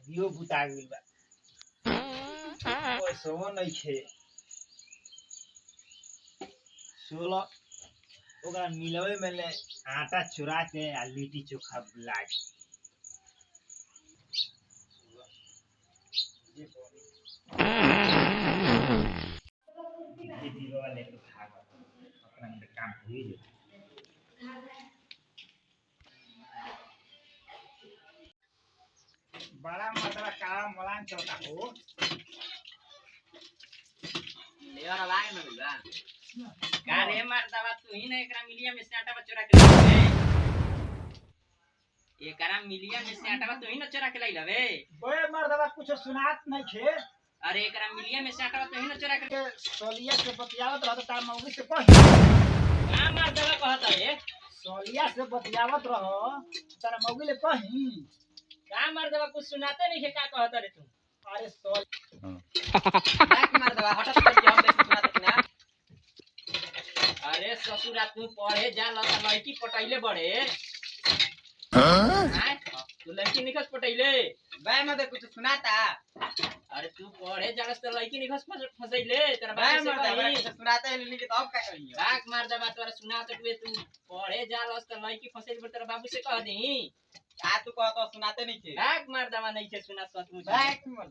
दियो बुता गेल बा पैसो नहीं छे 16 ओकरा मिलवे में ले आटा चुरा के आ लिट्टी चोखा लाग ये दिलो वाले तो भाग अपना में काम हुई बड़ा मतलब काम मलान चलता हो लेवर लाग न बा का रे मर्दवा तू ही ना एकरा मिलिया में से आटा चोरा के लावे एकरा मिलिया में से आटा तू ही ना चोरा के लावे ओए मर्दवा कुछ सुनात नहीं छे अरे एकरा मिलिया में से आटा तू ही ना चोरा के सोलिया से बतियावत रह तार मौगी से कही का मर्दवा कहत रे सोलिया से बतियावत रह तार मौगी ले कही का मर्दवा कुछ सुनाते नहीं है का कहत रे तू अरे सोल का मर्दवा हटत कर जवाब दे सुनाते ना अरे ससुरा तू पढ़े जा लड़की पटैले बड़े हां तू लड़की निकस पटैले भाई मत कुछ सुनाता अरे तू पढ़े जालस तो लड़की निकस फसैले तेरा भाई बाप से मत कही कुछ सुनाता है लेकिन अब का कहियो बाग मार दबा तोरा सुना तकबे तू पढ़े जालस तो लड़की फसैल पर तेरा बाबू से कह दी आ तू कहत सुनाते नहीं छे बाग मार दबा नहीं छे सुना सच मुझे भाई मत